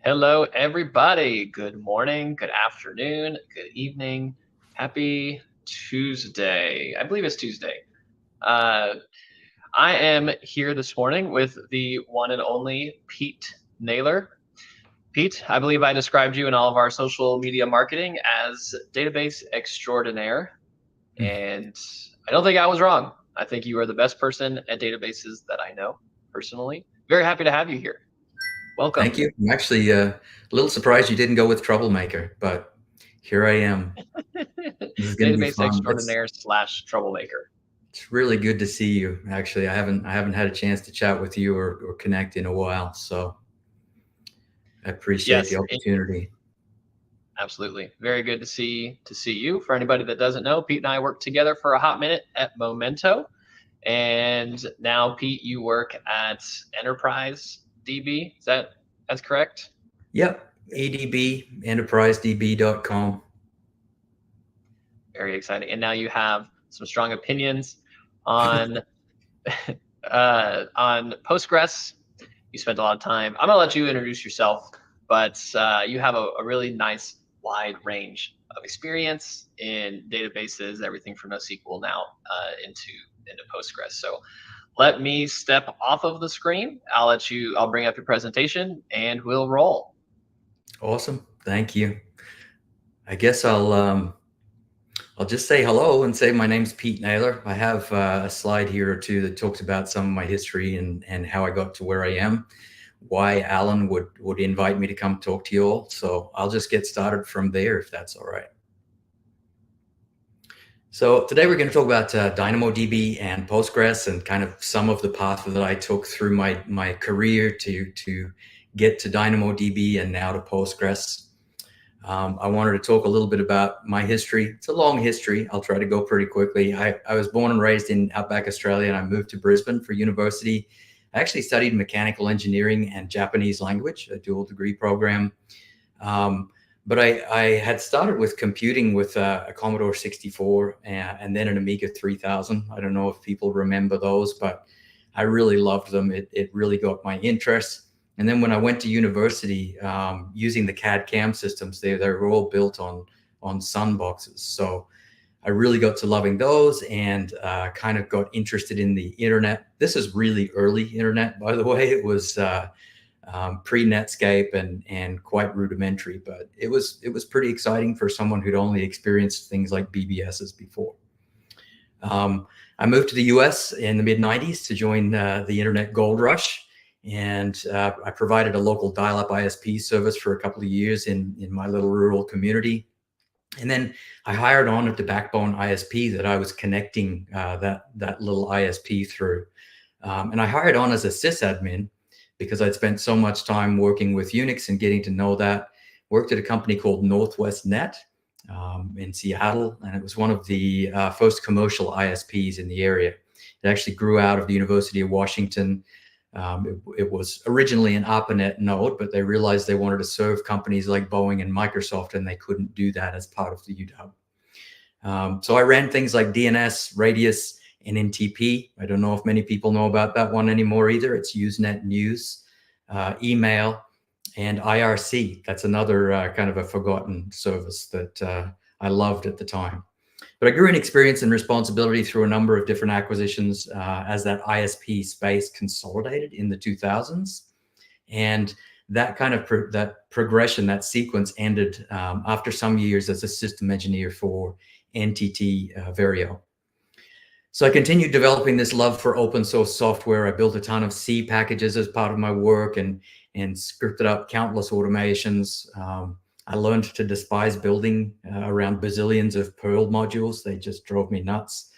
Hello, everybody. Good morning, good afternoon, good evening. Happy Tuesday. I believe it's Tuesday. Uh, I am here this morning with the one and only Pete Naylor. Pete, I believe I described you in all of our social media marketing as database extraordinaire. And I don't think I was wrong. I think you are the best person at databases that I know personally. Very happy to have you here. Welcome. Thank you. I'm actually a little surprised you didn't go with troublemaker, but here I am. This is going to be Database fun. It's extraordinaire / troublemaker. it's really good to see you. Actually, I haven't had a chance to chat with you or connect in a while, so I appreciate Yes, the opportunity. absolutely. Very good to see you. For anybody that doesn't know, Pete and I worked together for a hot minute at Momento, and now Pete, you work at EnterpriseDB. That's correct? Yep, ADB, EnterpriseDB.com. Very exciting. And now you have some strong opinions on on Postgres. You spent a lot of time. I'm gonna let you introduce yourself, but you have a really nice wide range of experience in databases, everything from NoSQL now into Postgres. So let me step off of the screen. I'll bring up your presentation and we'll roll. Awesome. Thank you. I guess I'll just say hello and say my name's Pete Naylor. I have a slide here or two that talks about some of my history and how I got to where I am, why Alan would invite me to come talk to you all. So I'll just get started from there if that's all right. So today we're going to talk about DynamoDB and Postgres and kind of some of the path that I took through my career to get to DynamoDB and now to Postgres. I wanted to talk a little bit about my history. It's a long history. I'll try to go pretty quickly. I was born and raised in Outback Australia, and I moved to Brisbane for university. I actually studied mechanical engineering and Japanese language, a dual degree program. But I had started with computing with a Commodore 64 and then an Amiga 3000. I don't know if people remember those, but I really loved them. It really got my interest. And then when I went to university, using the CAD/CAM systems, they were all built on Sun boxes. So I really got to loving those and kind of got interested in the internet. This is really early internet, by the way. It was pre-Netscape and quite rudimentary, but it was pretty exciting for someone who'd only experienced things like BBSs before. I moved to the US in the mid-90s to join the internet gold rush. And I provided a local dial-up ISP service for a couple of years in my little rural community. And then I hired on at the backbone ISP that I was connecting that little ISP through. And I hired on as a sysadmin because I'd spent so much time working with Unix and getting to know that. Worked at a company called Northwest Net in Seattle, and it was one of the first commercial ISPs in the area. It actually grew out of the University of Washington. It was originally an ARPANET node, but they realized they wanted to serve companies like Boeing and Microsoft, and they couldn't do that as part of the UW. So I ran things like DNS, Radius, and NTP. I don't know if many people know about that one anymore either. It's Usenet News, email, and IRC. That's another kind of a forgotten service that I loved at the time. But I grew in experience and responsibility through a number of different acquisitions as that ISP space consolidated in the 2000s. And that kind of that progression, that sequence ended after some years as a system engineer for NTT Vario. So I continued developing this love for open source software. I built a ton of C packages as part of my work and scripted up countless automations. I learned to despise building around bazillions of Perl modules. They just drove me nuts.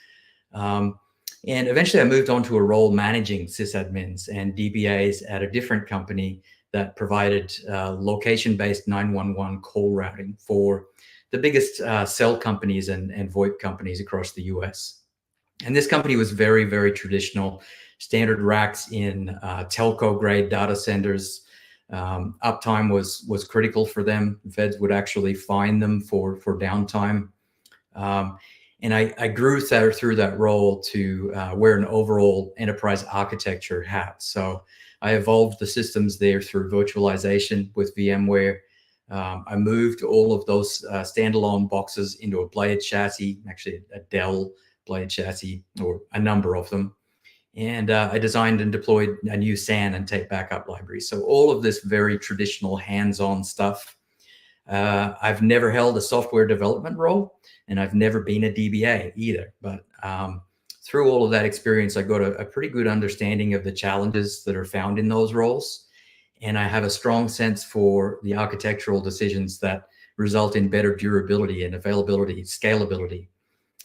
And eventually I moved on to a role managing sysadmins and DBAs at a different company that provided location-based 911 call routing for the biggest cell companies and VoIP companies across the US. And this company was very, very traditional, standard racks in telco-grade data centers. Uptime was critical for them. Feds would actually fine them for downtime. And And I grew through that role to wear an overall enterprise architecture hat. So I evolved the systems there through virtualization with VMware. I moved all of those standalone boxes into a blade chassis, actually a Dell blade chassis, or a number of them. And I designed and deployed a new SAN and tape backup library. So all of this very traditional hands-on stuff. I've never held a software development role, and I've never been a DBA either. But through all of that experience, I got a pretty good understanding of the challenges that are found in those roles. And I have a strong sense for the architectural decisions that result in better durability and availability, scalability.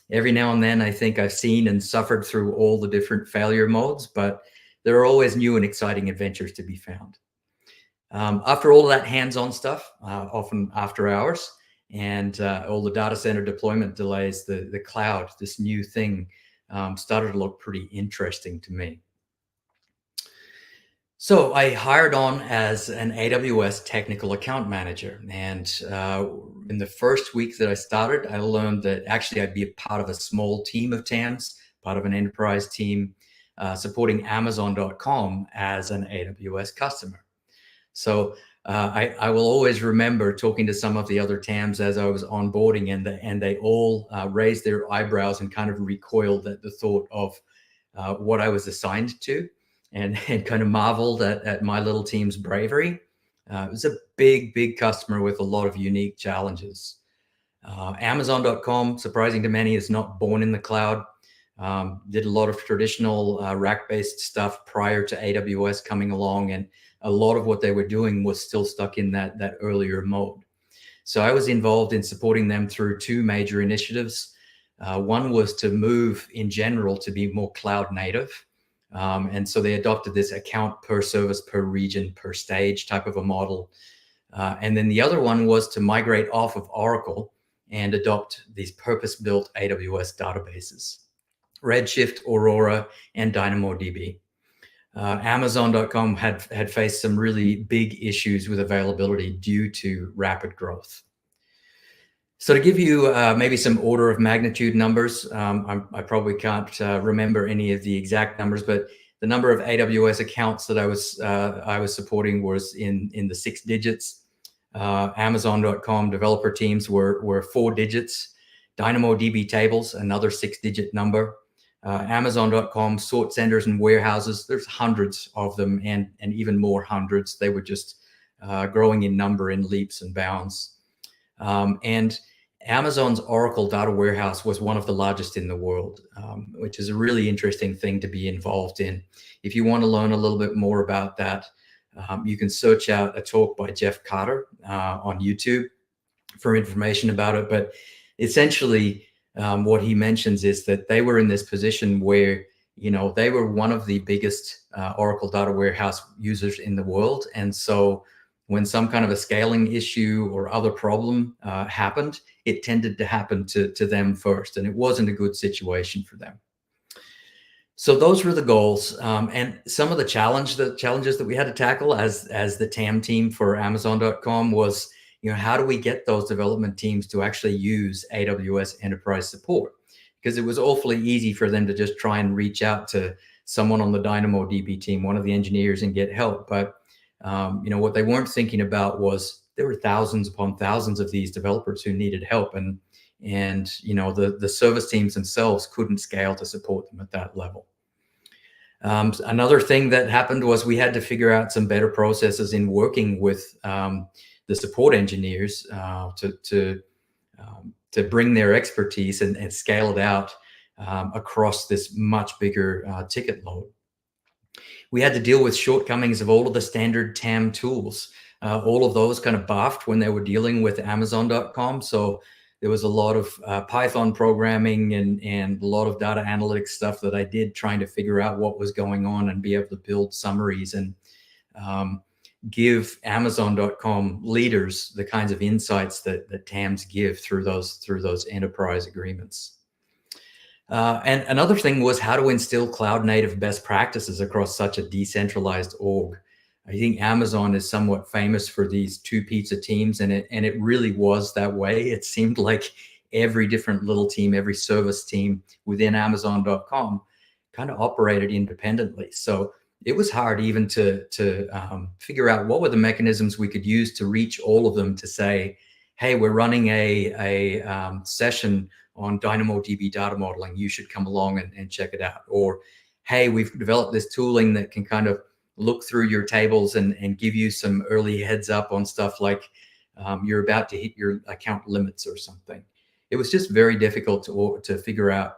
Every now and then, I think I've seen and suffered through all the different failure modes, but there are always new and exciting adventures to be found. After all of that hands-on stuff, often after hours, and all the data center deployment delays, the cloud, this new thing, started to look pretty interesting to me. So I hired on as an AWS technical account manager. And in the first week that I started, I learned that actually I'd be a part of a small team of TAMs, part of an enterprise team, supporting Amazon.com as an AWS customer. So I will always remember talking to some of the other TAMs as I was onboarding, and they all raised their eyebrows and kind of recoiled at the thought of what I was assigned to, and kind of marveled at my little team's bravery. It was a big customer with a lot of unique challenges. Amazon.com, surprising to many, is not born in the cloud. Did a lot of traditional rack-based stuff prior to AWS coming along, and a lot of what they were doing was still stuck in that earlier mode. So I was involved in supporting them through two major initiatives. One was to move in general to be more cloud native. And so they adopted this account per service, per region, per stage type of a model. And then the other one was to migrate off of Oracle and adopt these purpose-built AWS databases, Redshift, Aurora, and DynamoDB. Amazon.com had faced some really big issues with availability due to rapid growth. So to give you maybe some order of magnitude numbers, I probably can't remember any of the exact numbers, but the number of AWS accounts that I was supporting was in the 6 digits. Amazon.com developer teams were 4 digits. DynamoDB tables, another 6-digit number. Amazon.com sort centers and warehouses, there's hundreds of them, and even more hundreds. They were just growing in number in leaps and bounds. And Amazon's Oracle data warehouse was one of the largest in the world, which is a really interesting thing to be involved in. If you want to learn a little bit more about that, you can search out a talk by Jeff Carter on YouTube for information about it. But essentially, what he mentions is that they were in this position where, they were one of the biggest Oracle data warehouse users in the world. And so when some kind of a scaling issue or other problem happened, it tended to happen to them first, and it wasn't a good situation for them. So those were the goals, and some of the challenges that we had to tackle as the TAM team for Amazon.com was, how do we get those development teams to actually use AWS enterprise support? Because it was awfully easy for them to just try and reach out to someone on the DynamoDB team, one of the engineers, and get help. But what they weren't thinking about was there were thousands upon thousands of these developers who needed help, and the service teams themselves couldn't scale to support them at that level. Another thing that happened was we had to figure out some better processes in working with the support engineers to bring their expertise and scale it out across this much bigger ticket load. We had to deal with shortcomings of all of the standard TAM tools. All of those kind of buffed when they were dealing with Amazon.com. So there was a lot of Python programming and a lot of data analytics stuff that I did trying to figure out what was going on and be able to build summaries and give Amazon.com leaders the kinds of insights that TAMs give through those enterprise agreements. And another thing was how to instill cloud native best practices across such a decentralized org. I think Amazon is somewhat famous for these 2 pizza teams, and it really was that way. It seemed like every different little team, every service team within Amazon.com kind of operated independently. So it was hard even to figure out what were the mechanisms we could use to reach all of them to say, hey, we're running a session on DynamoDB data modeling. You should come along and check it out. Or, hey, we've developed this tooling that can kind of look through your tables and give you some early heads up on stuff like you're about to hit your account limits or something. It was just very difficult to figure out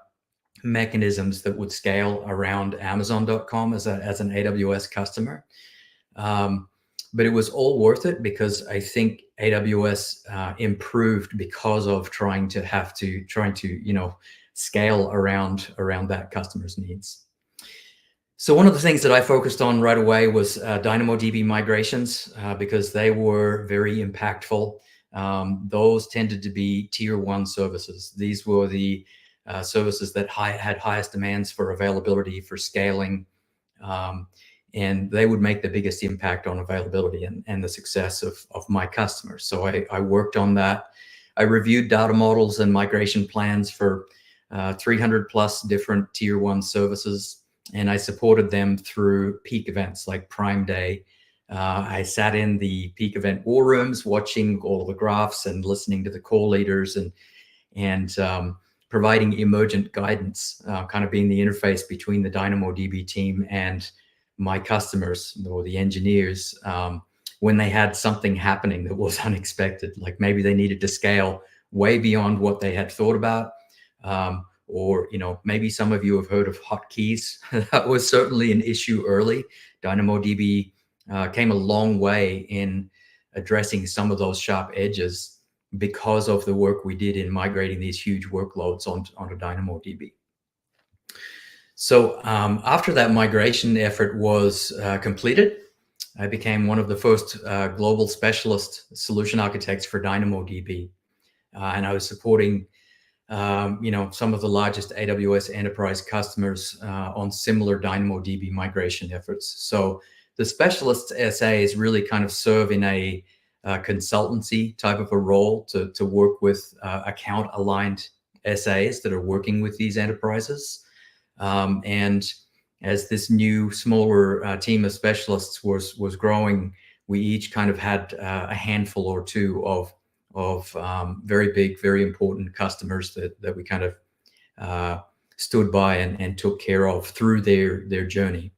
mechanisms that would scale around Amazon.com as an AWS customer. But it was all worth it because I think AWS improved because of trying to scale around that customer's needs. So one of the things that I focused on right away was DynamoDB migrations because they were very impactful. Those tended to be tier 1 services. These were the services that had highest demands for availability, for scaling, and they would make the biggest impact on availability and the success of my customers. So I worked on that. I reviewed data models and migration plans for 300 plus different tier 1 services, and I supported them through peak events like Prime Day. I sat in the peak event war rooms, watching all the graphs and listening to the core leaders and providing emergent guidance, kind of being the interface between the DynamoDB team and my customers or the engineers when they had something happening that was unexpected, like maybe they needed to scale way beyond what they had thought about. Or, maybe some of you have heard of hotkeys. That was certainly an issue early. DynamoDB came a long way in addressing some of those sharp edges because of the work we did in migrating these huge workloads onto DynamoDB. So after that migration effort was completed, I became one of the first global specialist solution architects for DynamoDB. And I was supporting some of the largest AWS enterprise customers on similar DynamoDB migration efforts. So the specialist SAs really kind of serve in a consultancy type of a role to work with account aligned SAs that are working with these enterprises. And as this new smaller team of specialists was growing, we each kind of had a handful or two of very big, very important customers that we kind of stood by and took care of through their journey.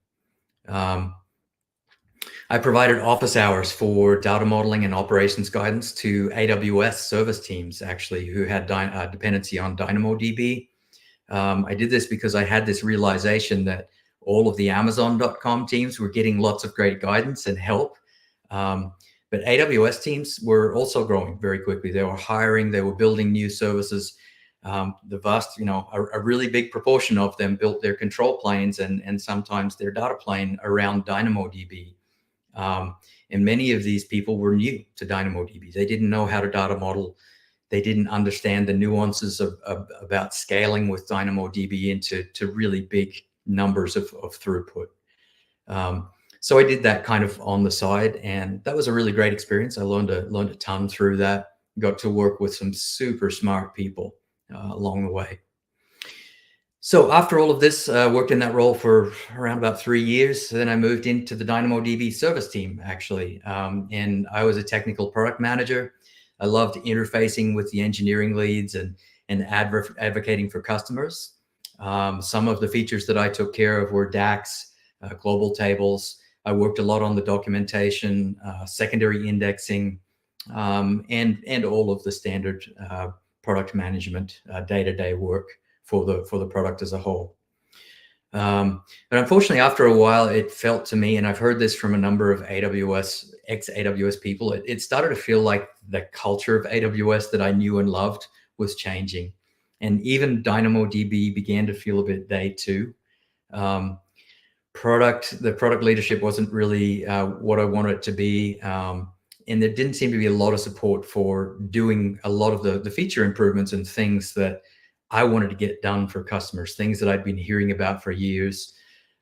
I provided office hours for data modeling and operations guidance to AWS service teams, actually, who had dependency on DynamoDB. I did this because I had this realization that all of the Amazon.com teams were getting lots of great guidance and help. But AWS teams were also growing very quickly. They were hiring, they were building new services. The vast, a really big proportion of them built their control planes and sometimes their data plane around DynamoDB. And many of these people were new to DynamoDB. They didn't know how to data model. They didn't understand the nuances about scaling with DynamoDB into really big numbers of throughput. So I did that kind of on the side, and that was a really great experience. I learned a ton through that. Got to work with some super smart people along the way. So after all of this, worked in that role for around about 3 years. Then I moved into the DynamoDB service team, actually, and I was a technical product manager. I loved interfacing with the engineering leads and advocating for customers. Some of the features that I took care of were DAX, global tables. I worked a lot on the documentation, secondary indexing, and all of the standard product management, day-to-day work for the product as a whole. But unfortunately, after a while, it felt to me, and I've heard this from a number of ex-AWS people, it started to feel like the culture of AWS that I knew and loved was changing. And even DynamoDB began to feel a bit day two. The product leadership wasn't really what I wanted it to be. And there didn't seem to be a lot of support for doing a lot of the feature improvements and things that I wanted to get done for customers, things that I'd been hearing about for years,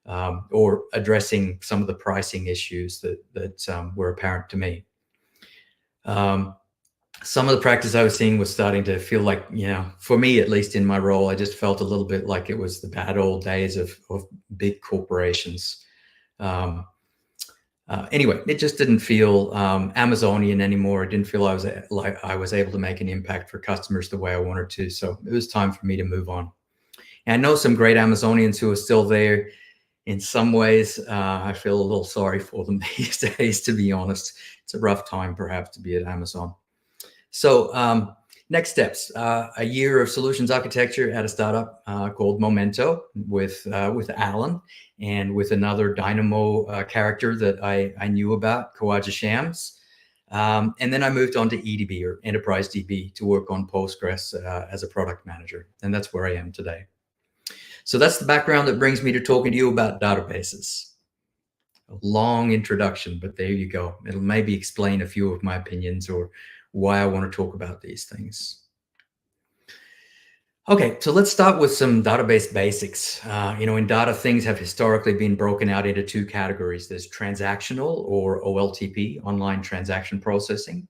or addressing some of the pricing issues that were apparent to me. some of the practice I was seeing was starting to feel like, for me, at least in my role, I just felt a little bit like it was the bad old days of big corporations. Anyway, it just didn't feel Amazonian anymore. It didn't feel like I was able to make an impact for customers the way I wanted to. So it was time for me to move on. And I know some great Amazonians who are still there. In some ways, I feel a little sorry for them these days, to be honest. It's a rough time, perhaps, to be at Amazon. So next steps, a year of solutions architecture at a startup called Momento with Alan and with another Dynamo character that I knew about, Kawaja Shams. And then I moved on to EDB, or EnterpriseDB, to work on Postgres as a product manager. And that's where I am today. So that's the background that brings me to talking to you about databases. A long introduction, but there you go. It'll maybe explain a few of my opinions or why I want to talk about these things. Okay, so let's start with some database basics. In data, things have historically been broken out into two categories. There's transactional, or OLTP, online transaction processing,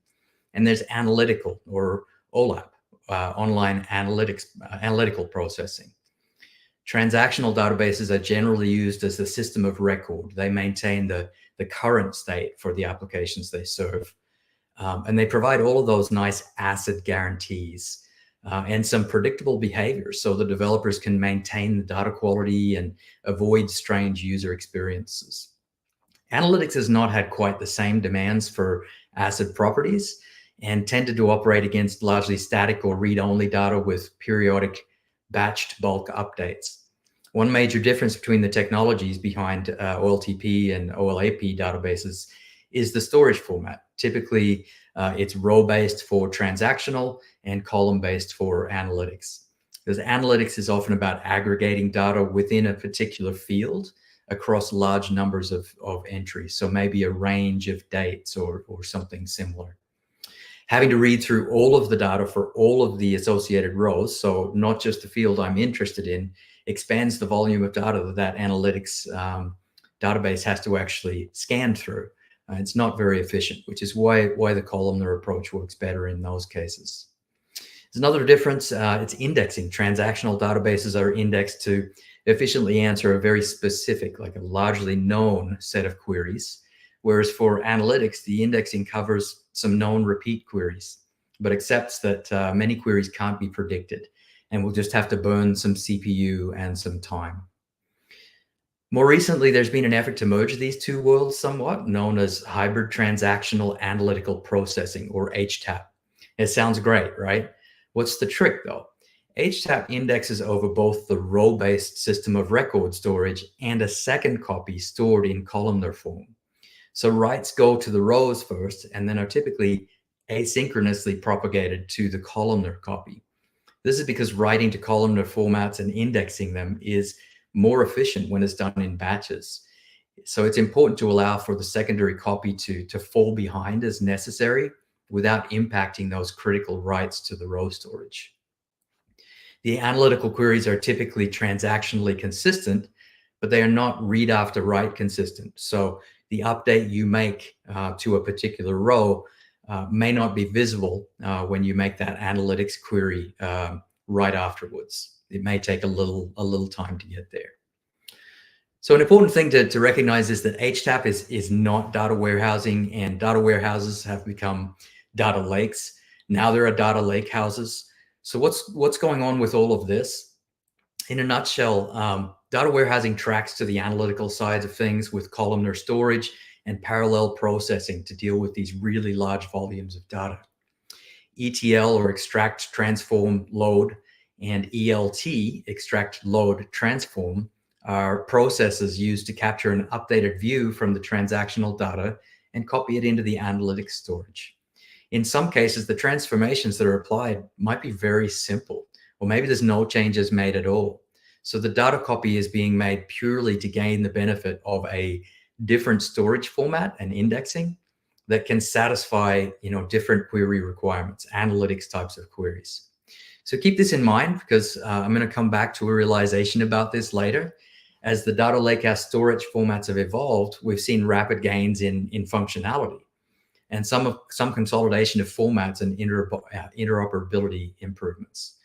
and there's analytical, or OLAP, online analytical processing. Transactional databases are generally used as the system of record. They maintain the current state for the applications they serve. And they provide all of those nice ACID guarantees and some predictable behaviors so the developers can maintain the data quality and avoid strange user experiences. Analytics has not had quite the same demands for ACID properties and tended to operate against largely static or read-only data with periodic batched bulk updates. One major difference between the technologies behind OLTP and OLAP databases is the storage format. Typically, it's row-based for transactional and column-based for analytics. Because analytics is often about aggregating data within a particular field across large numbers of entries. So maybe a range of dates or something similar. Having to read through all of the data for all of the associated rows, so not just the field I'm interested in, expands the volume of data that analytics database has to actually scan through. It's not very efficient, which is why the columnar approach works better in those cases. There's another difference, it's indexing. Transactional databases are indexed to efficiently answer a very specific, like a largely known set of queries, whereas for analytics, the indexing covers some known repeat queries, but accepts that many queries can't be predicted, and we'll just have to burn some CPU and some time. More recently, there's been an effort to merge these two worlds somewhat, known as hybrid transactional analytical processing, or HTAP. It sounds great, right? What's the trick, though? HTAP indexes over both the row-based system of record storage and a second copy stored in columnar form. So writes go to the rows first and then are typically asynchronously propagated to the columnar copy. This is because writing to columnar formats and indexing them is more efficient when it's done in batches. So it's important to allow for the secondary copy to fall behind as necessary without impacting those critical writes to the row storage. The analytical queries are typically transactionally consistent, but they are not read after write consistent. So the update you make to a particular row may not be visible when you make that analytics query right afterwards. It may take a little time to get there. So an important thing to recognize is that HTAP is not data warehousing, and data warehouses have become data lakes. Now there are data lake houses. So what's going on with all of this? In a nutshell, data warehousing tracks to the analytical sides of things with columnar storage and parallel processing to deal with these really large volumes of data. ETL, or extract, transform, load, and ELT, extract, load, transform, are processes used to capture an updated view from the transactional data and copy it into the analytics storage. In some cases, the transformations that are applied might be very simple, or maybe there's no changes made at all. So the data copy is being made purely to gain the benefit of a different storage format and indexing that can satisfy, different query requirements, analytics types of queries. So keep this in mind, because I'm going to come back to a realization about this later. As the data lakehouse storage formats have evolved, we've seen rapid gains in functionality. and some consolidation of formats and interoperability improvements.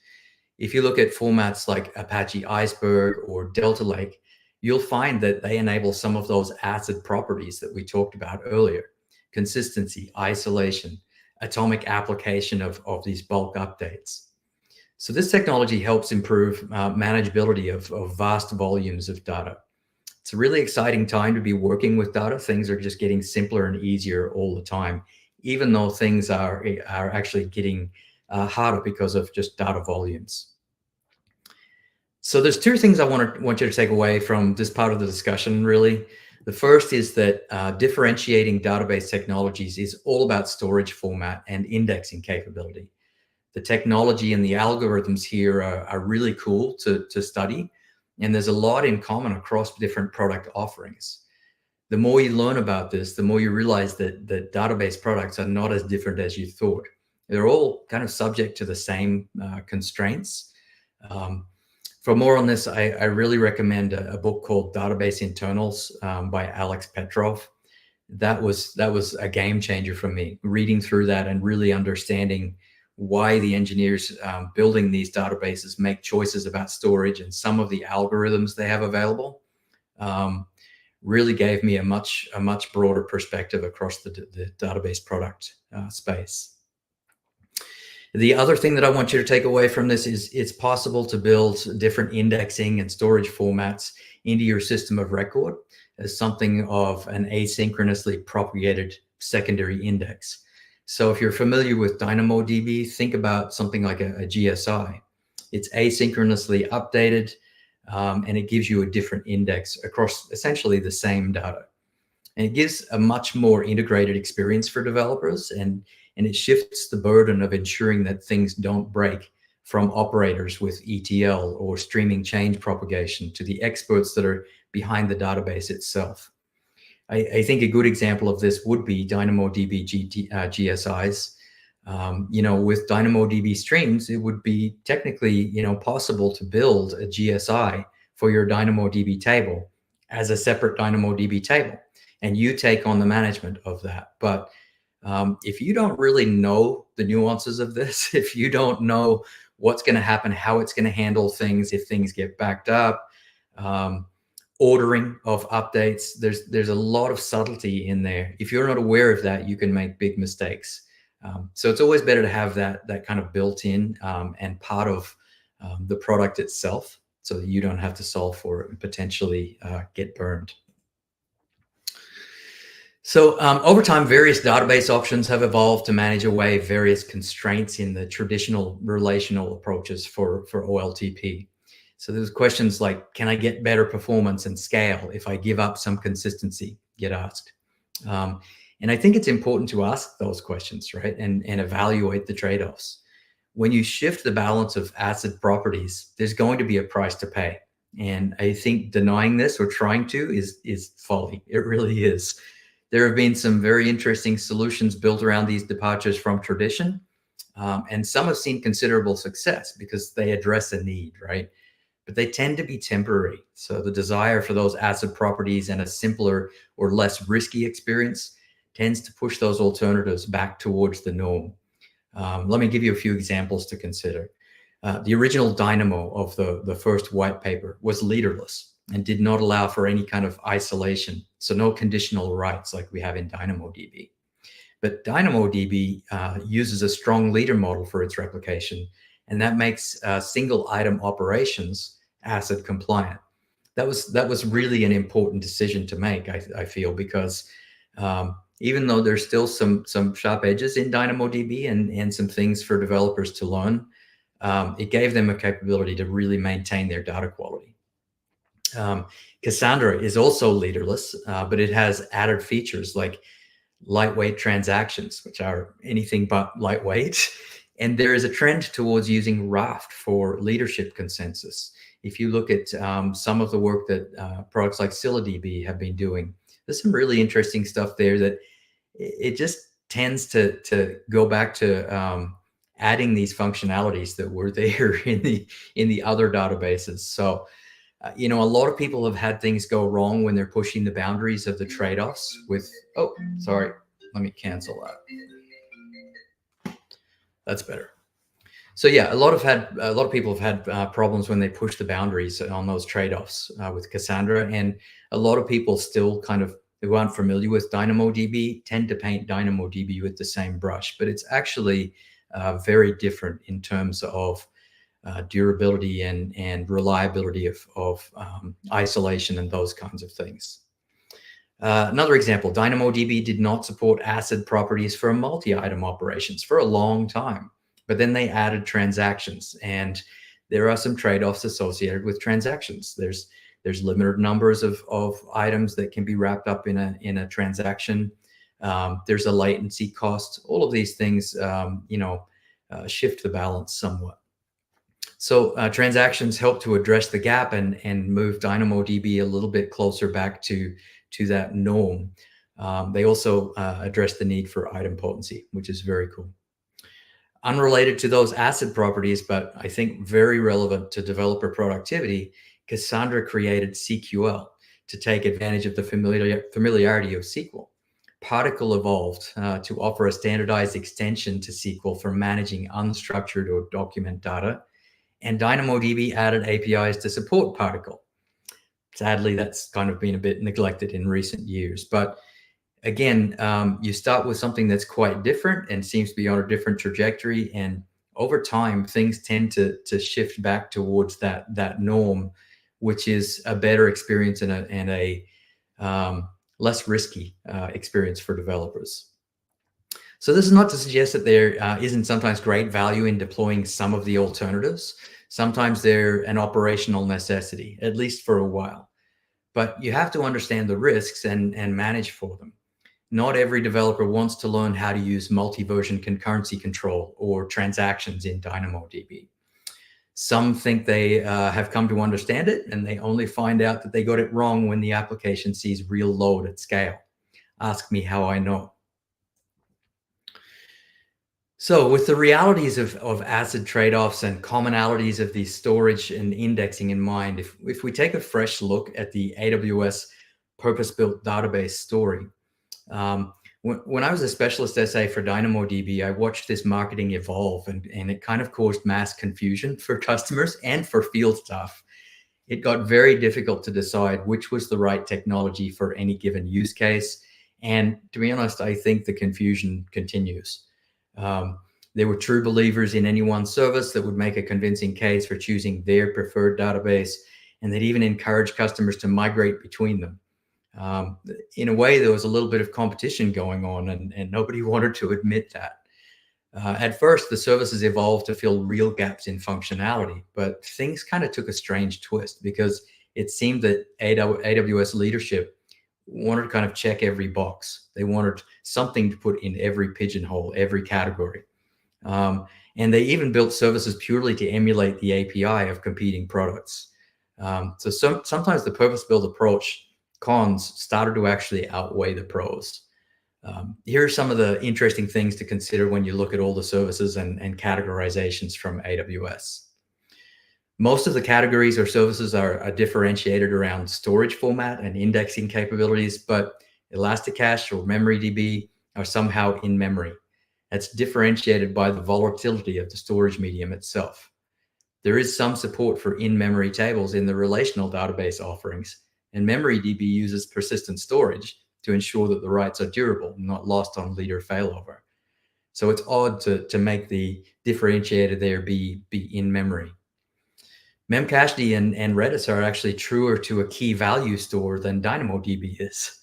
If you look at formats like Apache Iceberg or Delta Lake, you'll find that they enable some of those ACID properties that we talked about earlier: consistency, isolation, atomic application of these bulk updates. So this technology helps improve manageability of vast volumes of data. It's a really exciting time to be working with data. Things are just getting simpler and easier all the time, even though things are actually getting harder because of just data volumes. So there's two things I want you to take away from this part of the discussion, really. The first is that differentiating database technologies is all about storage format and indexing capability. The technology and the algorithms here are really cool to study, and there's a lot in common across different product offerings. The more you learn about this, the more you realize that database products are not as different as you thought. They're all kind of subject to the same constraints. For more on this, I really recommend a book called Database Internals by Alex Petrov. That was a game changer for me, reading through that and really understanding why the engineers building these databases make choices about storage, and some of the algorithms they have available really gave me a much broader perspective across the database product space. The other thing that I want you to take away from this is it's possible to build different indexing and storage formats into your system of record as something of an asynchronously propagated secondary index. So if you're familiar with DynamoDB, think about something like a GSI. It's asynchronously updated, and it gives you a different index across essentially the same data. And it gives a much more integrated experience for developers, and it shifts the burden of ensuring that things don't break from operators with ETL or streaming change propagation to the experts that are behind the database itself. I think a good example of this would be DynamoDB GSIs. With DynamoDB streams, it would be technically, possible to build a GSI for your DynamoDB table as a separate DynamoDB table, and you take on the management of that. But if you don't really know the nuances of this, if you don't know what's going to happen, how it's going to handle things, if things get backed up, ordering of updates, there's a lot of subtlety in there. If you're not aware of that, you can make big mistakes. So it's always better to have that kind of built in and part of the product itself, so that you don't have to solve for it and potentially get burned. So over time, various database options have evolved to manage away various constraints in the traditional relational approaches for OLTP. So there's questions like, can I get better performance and scale if I give up some consistency, get asked. And I think it's important to ask those questions, right? And evaluate the trade-offs. When you shift the balance of ACID properties, there's going to be a price to pay. And I think denying this or trying to is folly. It really is. There have been some very interesting solutions built around these departures from tradition. And some have seen considerable success because they address a need, right? But they tend to be temporary. So the desire for those ACID properties and a simpler or less risky experience tends to push those alternatives back towards the norm. Let me give you a few examples to consider. The original Dynamo of the first white paper was leaderless and did not allow for any kind of isolation. So no conditional writes like we have in DynamoDB. But DynamoDB uses a strong leader model for its replication, and that makes single item operations ACID compliant. That was really an important decision to make, I feel, because even though there's still some sharp edges in DynamoDB and some things for developers to learn, it gave them a capability to really maintain their data quality. Cassandra is also leaderless, but it has added features like lightweight transactions, which are anything but lightweight. And there is a trend towards using Raft for leadership consensus. If you look at some of the work that products like ScyllaDB have been doing, there's some really interesting stuff there that it just tends to go back to adding these functionalities that were there in the other databases. So, a lot of people have had things go wrong when they're pushing the boundaries of the trade-offs with, oh, sorry, Let me cancel that. That's better. So yeah, a lot of people have had problems when they push the boundaries on those trade-offs with Cassandra, and a lot of people still kind of, who aren't familiar with DynamoDB, tend to paint DynamoDB with the same brush, but it's actually very different in terms of durability and reliability of isolation and those kinds of things. Another example, DynamoDB did not support ACID properties for multi-item operations for a long time, but then they added transactions, and there are some trade-offs associated with transactions. There's limited numbers of items that can be wrapped up in a transaction. There's a latency cost. All of these things, shift the balance somewhat. So transactions help to address the gap and move DynamoDB a little bit closer back to that norm. They also address the need for item potency, which is very cool. Unrelated to those ACID properties, but I think very relevant to developer productivity, Cassandra created CQL to take advantage of the familiarity of SQL. Particle evolved to offer a standardized extension to SQL for managing unstructured or document data, and DynamoDB added APIs to support Particle. Sadly, that's kind of been a bit neglected in recent years. But again, you start with something that's quite different and seems to be on a different trajectory. And over time, things tend to shift back towards that norm, which is a better experience and a less risky experience for developers. So this is not to suggest that there isn't sometimes great value in deploying some of the alternatives. Sometimes they're an operational necessity, at least for a while. But you have to understand the risks and manage for them. Not every developer wants to learn how to use multi-version concurrency control or transactions in DynamoDB. Some think they have come to understand it, and they only find out that they got it wrong when the application sees real load at scale. Ask me how I know. So with the realities of ACID trade-offs and commonalities of the storage and indexing in mind, if we take a fresh look at the AWS purpose-built database story, when I was a specialist SA for DynamoDB, I watched this marketing evolve, and it kind of caused mass confusion for customers and for field staff. It got very difficult to decide which was the right technology for any given use case. And to be honest, I think the confusion continues. There were true believers in any one service that would make a convincing case for choosing their preferred database, and they'd even encourage customers to migrate between them. In a way, there was a little bit of competition going on, and nobody wanted to admit that. At first, the services evolved to fill real gaps in functionality, but things kind of took a strange twist because it seemed that AWS leadership wanted to kind of check every box. They wanted something to put in every pigeonhole, every category. And they even built services purely to emulate the API of competing products. So sometimes the purpose-built approach cons started to actually outweigh the pros. Here are some of the interesting things to consider when you look at all the services and categorizations from AWS. Most of the categories or services are differentiated around storage format and indexing capabilities, but Elasticache or MemoryDB are somehow in memory. That's differentiated by the volatility of the storage medium itself. There is some support for in-memory tables in the relational database offerings, and MemoryDB uses persistent storage to ensure that the writes are durable, not lost on leader failover. So it's odd to make the differentiator there be in memory. Memcached and Redis are actually truer to a key value store than DynamoDB is.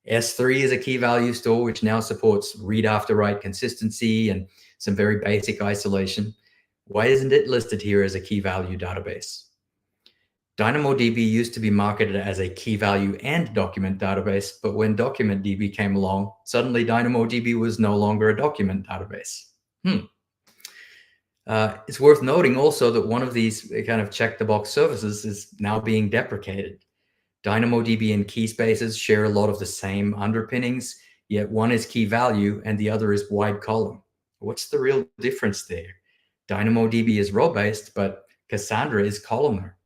S3 is a key value store, which now supports read after write consistency and some very basic isolation. Why isn't it listed here as a key value database? DynamoDB used to be marketed as a key value and document database, but when DocumentDB came along, suddenly DynamoDB was no longer a document database. It's worth noting also that one of these kind of check-the-box services is now being deprecated. DynamoDB and Keyspaces share a lot of the same underpinnings, yet one is key value and the other is wide column. What's the real difference there? DynamoDB is row-based, but Cassandra is columnar.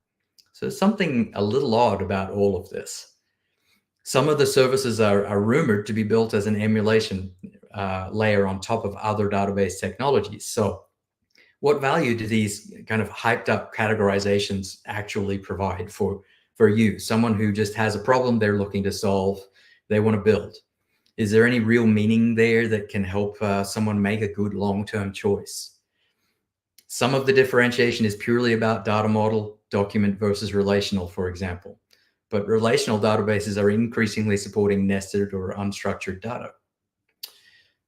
So there's something a little odd about all of this. Some of the services are rumored to be built as an emulation layer on top of other database technologies. So what value do these kind of hyped up categorizations actually provide for you, someone who just has a problem they're looking to solve, they want to build? Is there any real meaning there that can help someone make a good long-term choice? Some of the differentiation is purely about data model, document versus relational, for example. But relational databases are increasingly supporting nested or unstructured data.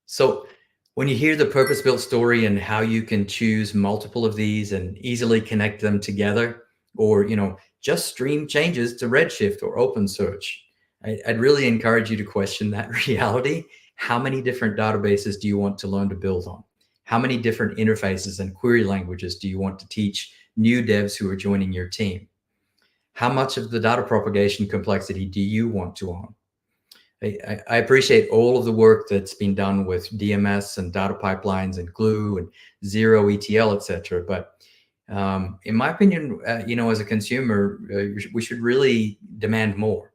So when you hear the purpose-built story and how you can choose multiple of these and easily connect them together, or just stream changes to Redshift or OpenSearch, I'd really encourage you to question that reality. How many different databases do you want to learn to build on? How many different interfaces and query languages do you want to teach new devs who are joining your team? How much of the data propagation complexity do you want to own? I appreciate all of the work that's been done with DMS and data pipelines and Glue and Zero ETL, etc. But in my opinion, as a consumer, we should really demand more.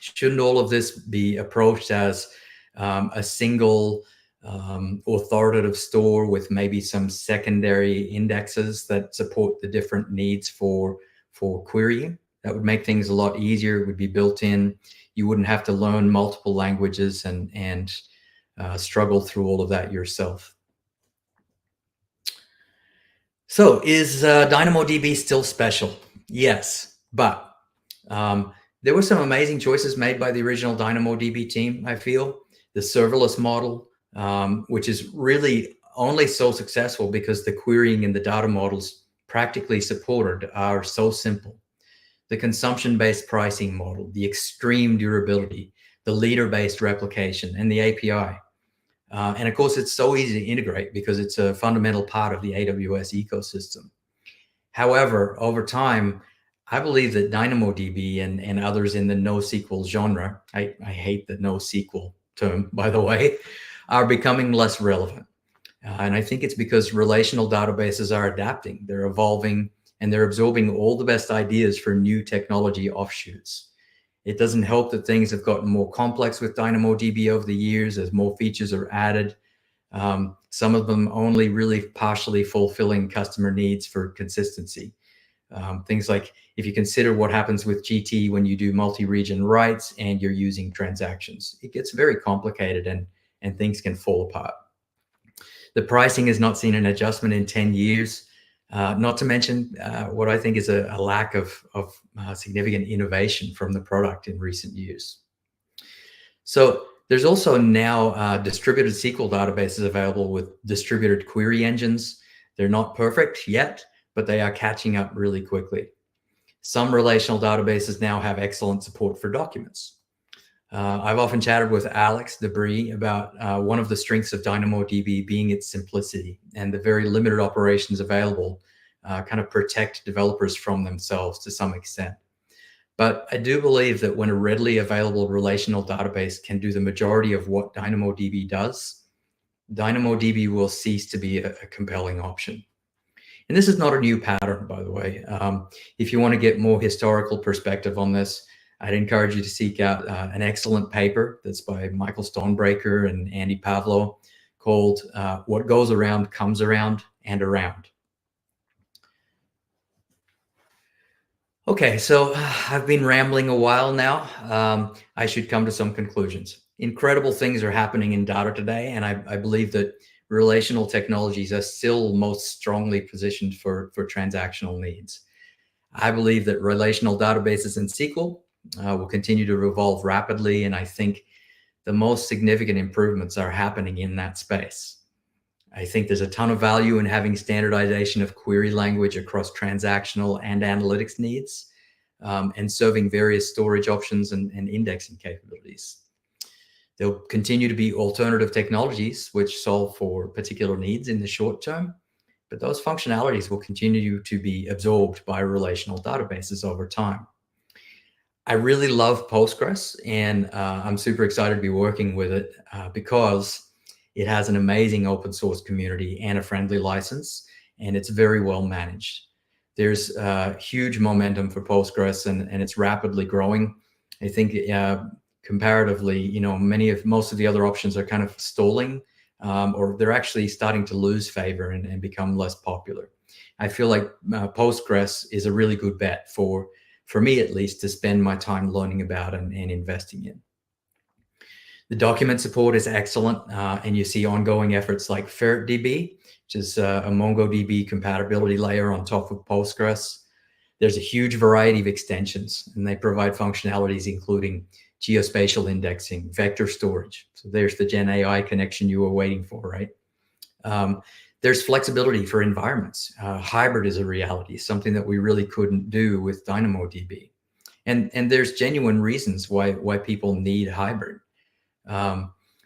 Shouldn't all of this be approached as a single authoritative store with maybe some secondary indexes that support the different needs for querying? That would make things a lot easier. It would be built in. You wouldn't have to learn multiple languages and struggle through all of that yourself. So is DynamoDB still special? Yes, but there were some amazing choices made by the original DynamoDB team, I feel. The serverless model, which is really only so successful because the querying and the data models practically supported are so simple. The consumption-based pricing model, the extreme durability, the leader-based replication, and the API. And of course, it's so easy to integrate because it's a fundamental part of the AWS ecosystem. However, over time, I believe that DynamoDB and others in the NoSQL genre, I hate the NoSQL term, by the way, are becoming less relevant. And I think it's because relational databases are adapting, they're evolving, and they're absorbing all the best ideas for new technology offshoots. It doesn't help that things have gotten more complex with DynamoDB over the years as more features are added. Some of them only really partially fulfilling customer needs for consistency. Things like if you consider what happens with GT when you do multi-region writes and you're using transactions, it gets very complicated and things can fall apart. The pricing has not seen an adjustment in 10 years. Not to mention what I think is a lack of significant innovation from the product in recent years. So there's also now distributed SQL databases available with distributed query engines. They're not perfect yet, but they are catching up really quickly. Some relational databases now have excellent support for documents. I've often chatted with Alex Debris about one of the strengths of DynamoDB being its simplicity, and the very limited operations available kind of protect developers from themselves to some extent. But I do believe that when a readily available relational database can do the majority of what DynamoDB does, DynamoDB will cease to be a compelling option. And this is not a new pattern, by the way. If you want to get more historical perspective on this, I'd encourage you to seek out an excellent paper that's by Michael Stonebreaker and Andy Pavlo called What Goes Around Comes Around and Around. Okay, so I've been rambling a while now. I should come to some conclusions. Incredible things are happening in data today, and I believe that relational technologies are still most strongly positioned for transactional needs. I believe that relational databases in SQL will continue to evolve rapidly, and I think the most significant improvements are happening in that space. I think there's a ton of value in having standardization of query language across transactional and analytics needs, and serving various storage options and indexing capabilities. There'll continue to be alternative technologies which solve for particular needs in the short term, but those functionalities will continue to be absorbed by relational databases over time. I really love Postgres, and I'm super excited to be working with it because it has an amazing open source community and a friendly license, and it's very well managed. There's huge momentum for Postgres, and it's rapidly growing. I think comparatively, most of the other options are kind of stalling, or they're actually starting to lose favor and become less popular. I feel like Postgres is a really good bet for me, at least, to spend my time learning about and investing in. The document support is excellent, and you see ongoing efforts like FerretDB, which is a MongoDB compatibility layer on top of Postgres. There's a huge variety of extensions, and they provide functionalities including geospatial indexing, vector storage. So there's the Gen AI connection you were waiting for, right? There's flexibility for environments. Hybrid is a reality, something that we really couldn't do with DynamoDB. And there's genuine reasons why people need hybrid.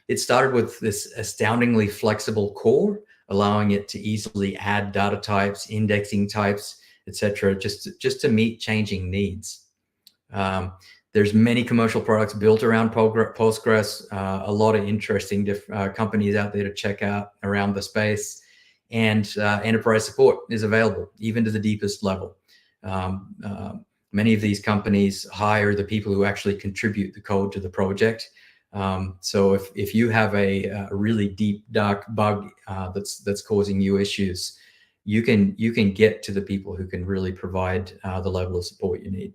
It started with this astoundingly flexible core, allowing it to easily add data types, indexing types, etc., just to meet changing needs. There's many commercial products built around Postgres, a lot of interesting companies out there to check out around the space, and enterprise support is available, even to the deepest level. Many of these companies hire the people who actually contribute the code to the project. So if you have a really deep, dark bug that's causing you issues, you can get to the people who can really provide the level of support you need.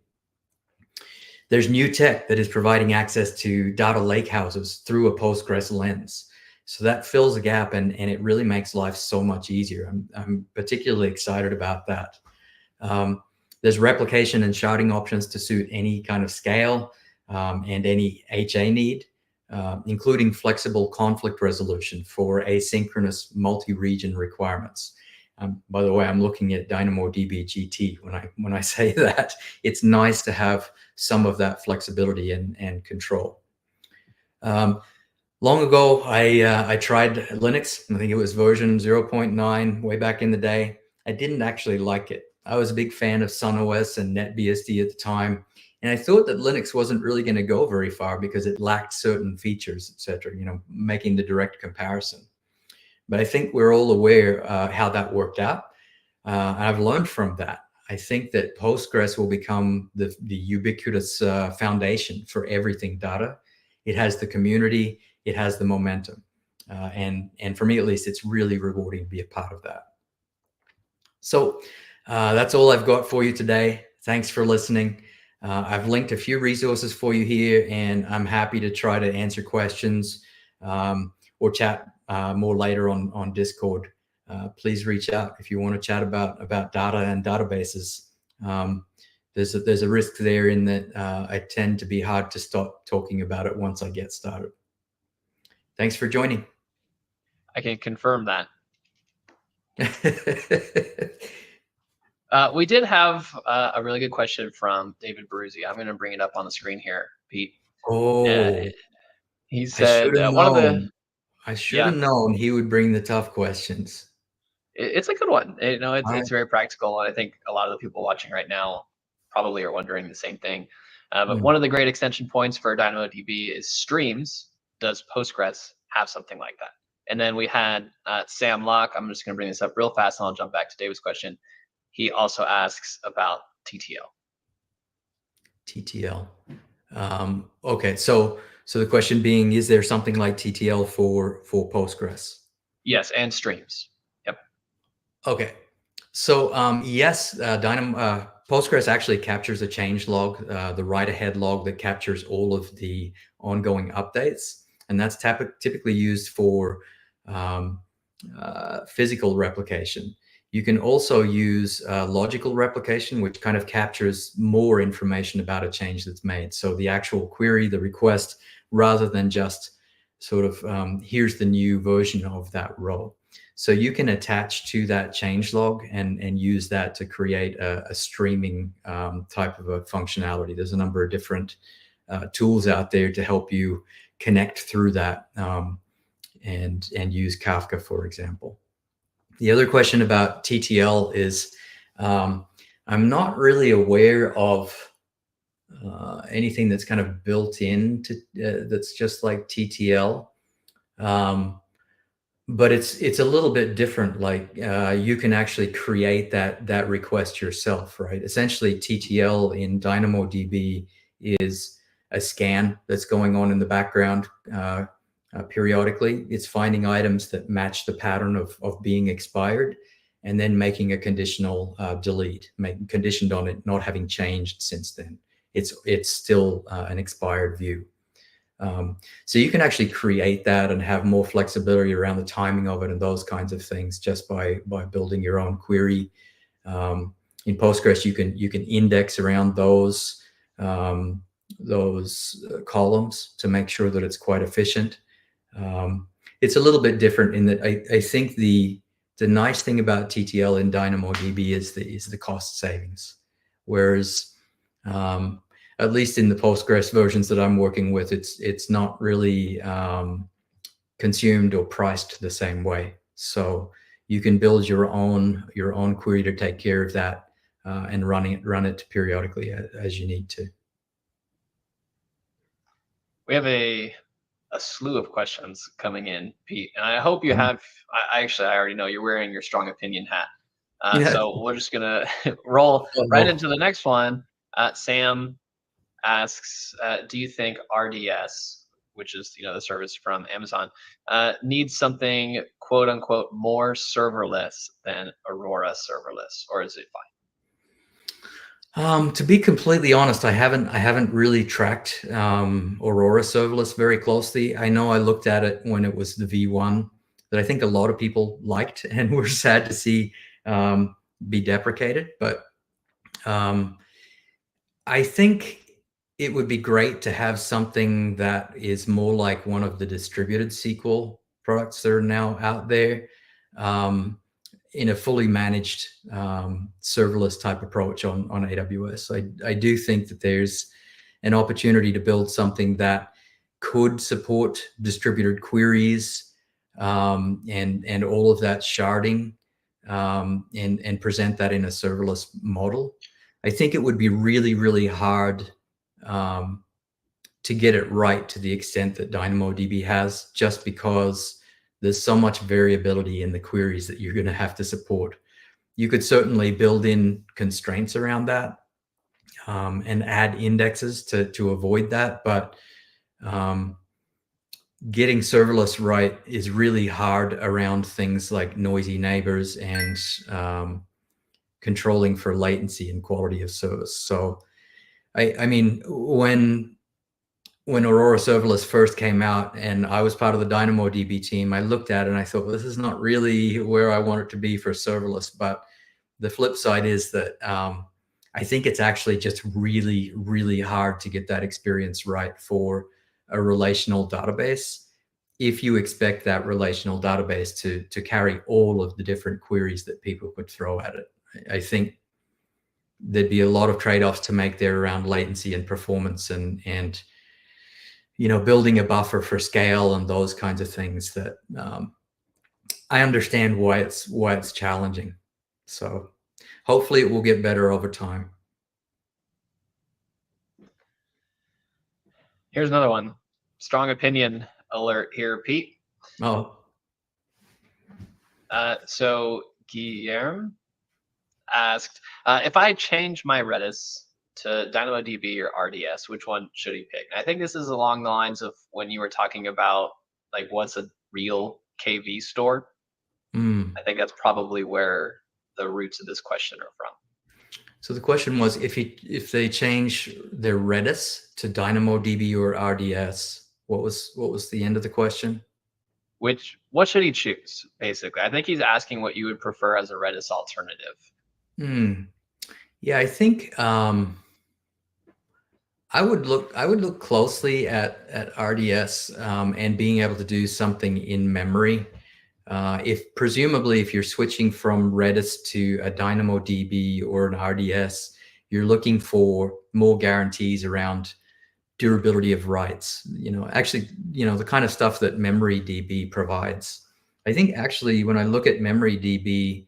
There's new tech that is providing access to data lakehouses through a Postgres lens. So that fills a gap, and it really makes life so much easier. I'm particularly excited about that. There's replication and sharding options to suit any kind of scale and any HA need, including flexible conflict resolution for asynchronous multi-region requirements. By the way, I'm looking at DynamoDB GT when I say that. It's nice to have some of that flexibility and control. Long ago, I tried Linux. I think it was version 0.9 way back in the day. I didn't actually like it. I was a big fan of SunOS and NetBSD at the time, and I thought that Linux wasn't really going to go very far because it lacked certain features, etc., making the direct comparison. But I think we're all aware how that worked out. I've learned from that. I think that Postgres will become the ubiquitous foundation for everything data. It has the community, it has the momentum. And for me, at least, it's really rewarding to be a part of that. So that's all I've got for you today. Thanks for listening. I've linked a few resources for you here, and I'm happy to try to answer questions or chat more later on Discord. Please reach out if you want to chat about data and databases. There's a risk there in that I tend to be hard to stop talking about it once I get started. Thanks for joining. I can confirm that. We did have a really good question from David Baruzzi. I'm going to bring it up on the screen here, Pete. Oh, he said I should have known he would bring the tough questions. It's a good one. It's very practical, and I think a lot of the people watching right now probably are wondering the same thing. But one of the great extension points for DynamoDB is streams. Does Postgres have something like that? And then we had Sam Locke. I'm just going to bring this up real fast, and I'll jump back to David's question. He also asks about TTL. TTL. Okay, so the question being, is there something like TTL for Postgres? Yes, and streams. Yep. Okay, so yes, Postgres actually captures a change log, the write-ahead log that captures all of the ongoing updates, and that's typically used for physical replication. You can also use logical replication, which kind of captures more information about a change that's made. So the actual query, the request, rather than just sort of here's the new version of that row. So you can attach to that change log and use that to create a streaming type of a functionality. There's a number of different tools out there to help you connect through that and use Kafka, for example. The other question about TTL is I'm not really aware of anything that's kind of built in that's just like TTL, but it's a little bit different. Like you can actually create that request yourself, right? Essentially, TTL in DynamoDB is a scan that's going on in the background periodically. It's finding items that match the pattern of being expired, and then making a conditional delete, conditioned on it not having changed since then. It's still an expired view. So you can actually create that and have more flexibility around the timing of it and those kinds of things just by building your own query. In Postgres, you can index around those columns to make sure that it's quite efficient. It's a little bit different in that I think the nice thing about TTL in DynamoDB is the cost savings, whereas at least in the Postgres versions that I'm working with, it's not really consumed or priced the same way. So you can build your own query to take care of that and run it periodically as you need to. We have a slew of questions coming in, Pete, and I hope you have. I already know you're wearing your strong opinion hat. Yeah. So we're just gonna roll right into the next one. Sam asks, do you think RDS, which is the service from Amazon, needs something quote unquote more serverless than Aurora serverless, or is it fine? To be completely honest, I haven't really tracked Aurora serverless very closely. I know I looked at it when it was the V1 that I think a lot of people liked and were sad to see be deprecated. But I think it would be great to have something that is more like one of the distributed SQL products that are now out there, in a fully managed serverless type approach on AWS. I do think that there's an opportunity to build something that could support distributed queries and all of that sharding, and present that in a serverless model. I think it would be really, really hard to get it right to the extent that DynamoDB has, just because there's so much variability in the queries that you're going to have to support. You could certainly build in constraints around that and add indexes to avoid that, but getting serverless right is really hard around things like noisy neighbors and controlling for latency and quality of service. So I mean, when Aurora serverless first came out and I was part of the DynamoDB team, I looked at it and I thought, well, this is not really where I want it to be for serverless. But the flip side is that I think it's actually just really, really hard to get that experience right for a relational database if you expect that relational database to carry all of the different queries that people could throw at it. I think there'd be a lot of trade-offs to make there around latency and performance and building a buffer for scale and those kinds of things that I understand why it's challenging. So hopefully it will get better over time. Here's another one. Strong opinion alert here, Pete. Oh. So Guillermo asked, if I change my Redis to DynamoDB or RDS, which one should he pick? And I think this is along the lines of when you were talking about like what's a real KV store. I think that's probably where the roots of this question are from. So the question was, if they change their Redis to DynamoDB or RDS, what was the end of the question? What should he choose, basically? I think he's asking what you would prefer as a Redis alternative. Yeah, I think I would look closely at RDS and being able to do something in memory. Presumably if you're switching from Redis to a DynamoDB or an RDS, you're looking for more guarantees around durability of writes. The kind of stuff that MemoryDB provides. I think actually when I look at MemoryDB,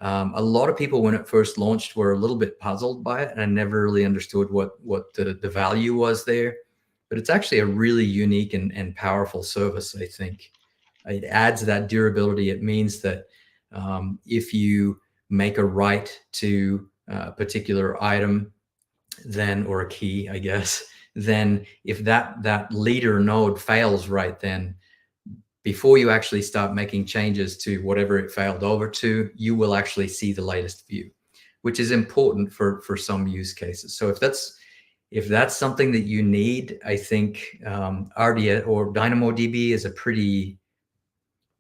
a lot of people when it first launched were a little bit puzzled by it, and I never really understood what the value was there. But it's actually a really unique and powerful service, I think. It adds that durability. It means that if you make a write to a particular item, or a key, I guess, then if that leader node fails right then, before you actually start making changes to whatever it failed over to, you will actually see the latest view, which is important for some use cases. So if that's something that you need, I think RDS or DynamoDB is a pretty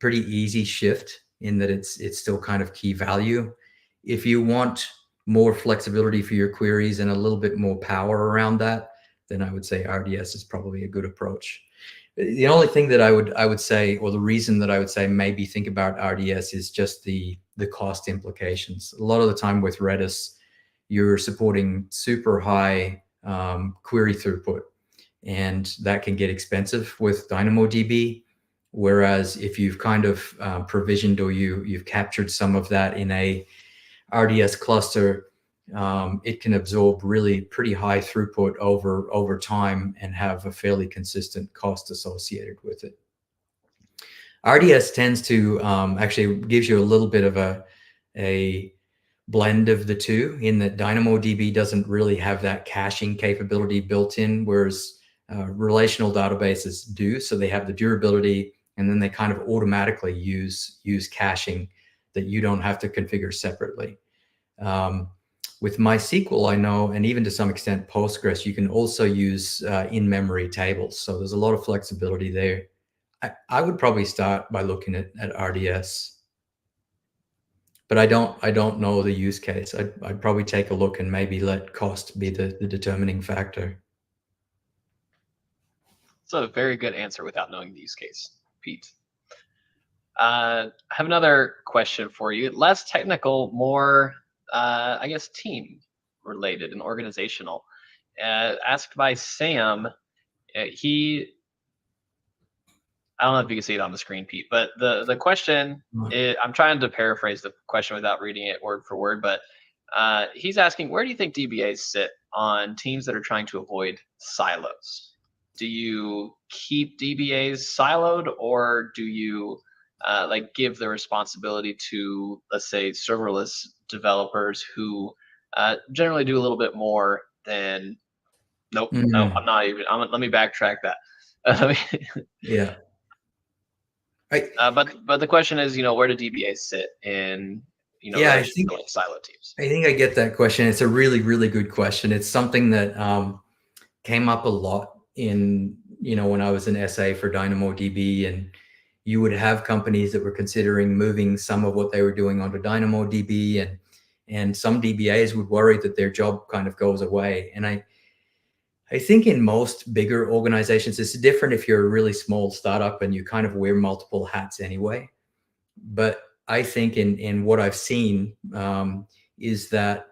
easy shift in that it's still kind of key value. If you want more flexibility for your queries and a little bit more power around that, then I would say RDS is probably a good approach. The only thing that I would say, or the reason that I would say maybe think about RDS is just the cost implications. A lot of the time with Redis, you're supporting super high query throughput, and that can get expensive with DynamoDB. Whereas if you've kind of provisioned or you've captured some of that in a RDS cluster, it can absorb really pretty high throughput over time and have a fairly consistent cost associated with it. RDS tends to actually gives you a little bit of a blend of the two, in that DynamoDB doesn't really have that caching capability built in, whereas relational databases do. So they have the durability, and then they kind of automatically use caching that you don't have to configure separately. With MySQL, I know, and even to some extent Postgres, you can also use in-memory tables. So there's a lot of flexibility there. I would probably start by looking at RDS, but I don't know the use case. I'd probably take a look and maybe let cost be the determining factor. It's a very good answer without knowing the use case, Pete. I have another question for you. Less technical, more, I guess, team related and organizational. Asked by Sam. I don't know if you can see it on the screen, Pete, but the question is, I'm trying to paraphrase the question without reading it word for word, but he's asking, where do you think DBAs sit on teams that are trying to avoid silos? Do you keep DBAs siloed, or do you like give the responsibility to, let's say, serverless developers who generally do a little bit more than, no, I'm not even, let me backtrack that. Yeah. But the question is, where do DBAs sit in, I think silo teams? I think I get that question. It's a really, really good question. It's something that came up a lot in, when I was an SA for DynamoDB, and you would have companies that were considering moving some of what they were doing onto DynamoDB, and some DBAs would worry that their job kind of goes away. And I think in most bigger organizations, it's different if you're a really small startup and you kind of wear multiple hats anyway. But I think in what I've seen is that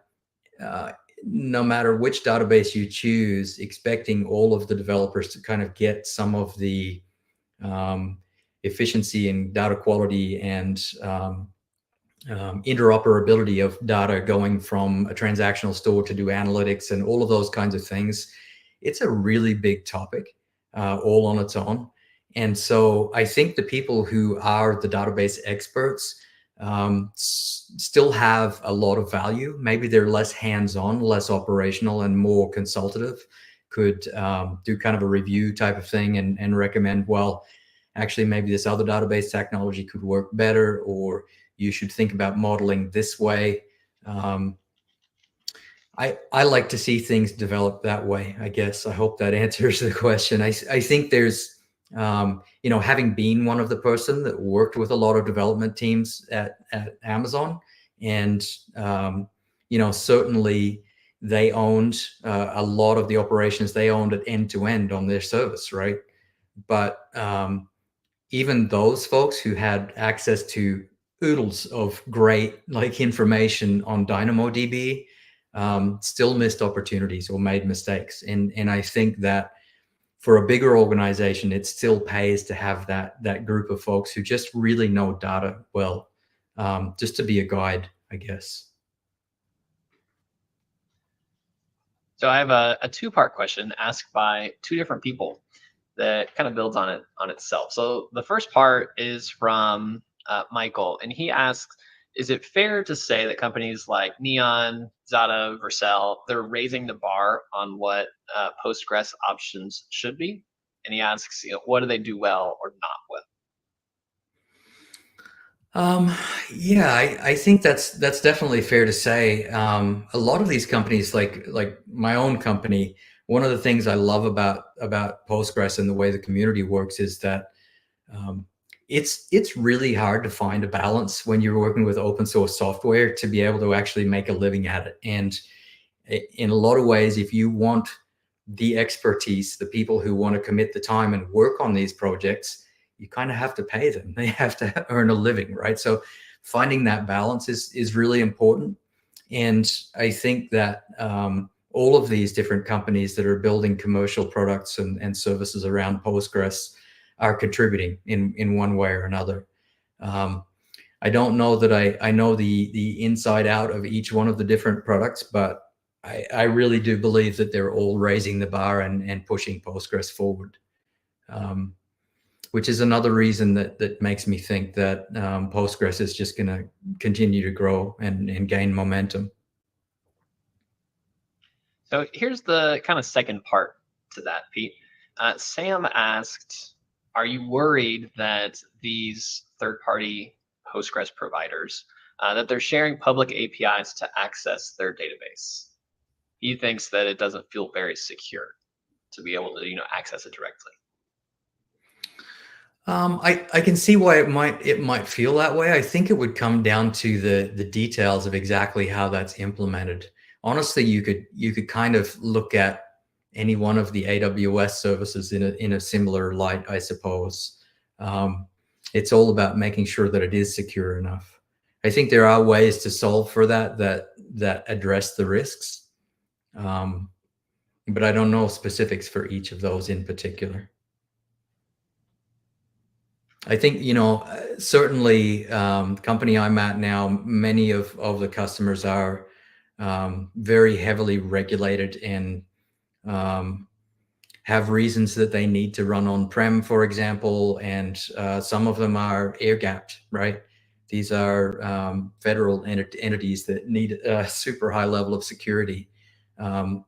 no matter which database you choose, expecting all of the developers to kind of get some of the efficiency and data quality and interoperability of data going from a transactional store to do analytics and all of those kinds of things, it's a really big topic all on its own. And so I think the people who are the database experts still have a lot of value. Maybe they're less hands-on, less operational, and more consultative, could do kind of a review type of thing and recommend, well, actually, maybe this other database technology could work better, or you should think about modeling this way. I like to see things develop that way, I guess. I hope that answers the question. I think there's, having been one of the person that worked with a lot of development teams at Amazon, and, certainly they owned a lot of the operations. They owned it end to end on their service, right? But even those folks who had access to oodles of great information on DynamoDB still missed opportunities or made mistakes. And I think that for a bigger organization, it still pays to have that group of folks who just really know data well, just to be a guide, I guess. So I have a two-part question asked by two different people that kind of builds on itself. So the first part is from Michael, and he asks, is it fair to say that companies like Neon, Zata, Vercel, they're raising the bar on what Postgres options should be? And he asks, what do they do well or not well? Yeah, I think that's definitely fair to say. A lot of these companies, like my own company, one of the things I love about Postgres and the way the community works is that um, it's really hard to find a balance when you're working with open source software to be able to actually make a living at it. And in a lot of ways, if you want the expertise, the people who want to commit the time and work on these projects, you kind of have to pay them. They have to earn a living, right? So finding that balance is really important. And I think that all of these different companies that are building commercial products and services around Postgres are contributing in one way or another. I don't know that I know the inside out of each one of the different products, but I really do believe that they're all raising the bar and pushing Postgres forward, which is another reason that makes me think that Postgres is just going to continue to grow and gain momentum. So here's the kind of second part to that, Pete. Sam asked, are you worried that these third-party Postgres providers, that they're sharing public APIs to access their database? He thinks that it doesn't feel very secure to be able to, access it directly. I can see why it might feel that way. I think it would come down to the details of exactly how that's implemented. Honestly, you could kind of look at any one of the AWS services in a similar light, I suppose. It's all about making sure that it is secure enough. I think there are ways to solve for that address the risks, but I don't know specifics for each of those in particular. I think, certainly company I'm at now, many of the customers are very heavily regulated and have reasons that they need to run on-prem, for example, and some of them are air-gapped, right? These are federal entities that need a super high level of security. And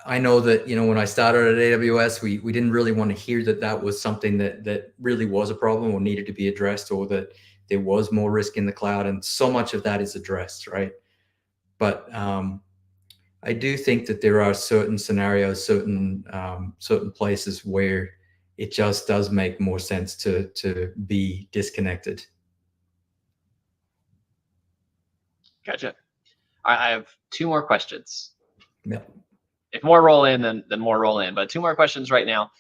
I know that, when I started at AWS, we didn't really want to hear that was something that really was a problem or needed to be addressed, or that there was more risk in the cloud. And so much of that is addressed, right? But I do think that there are certain scenarios, certain places where it just does make more sense to be disconnected. Gotcha. I have two more questions. Yeah. If more roll in, then more roll in. But two more questions right now.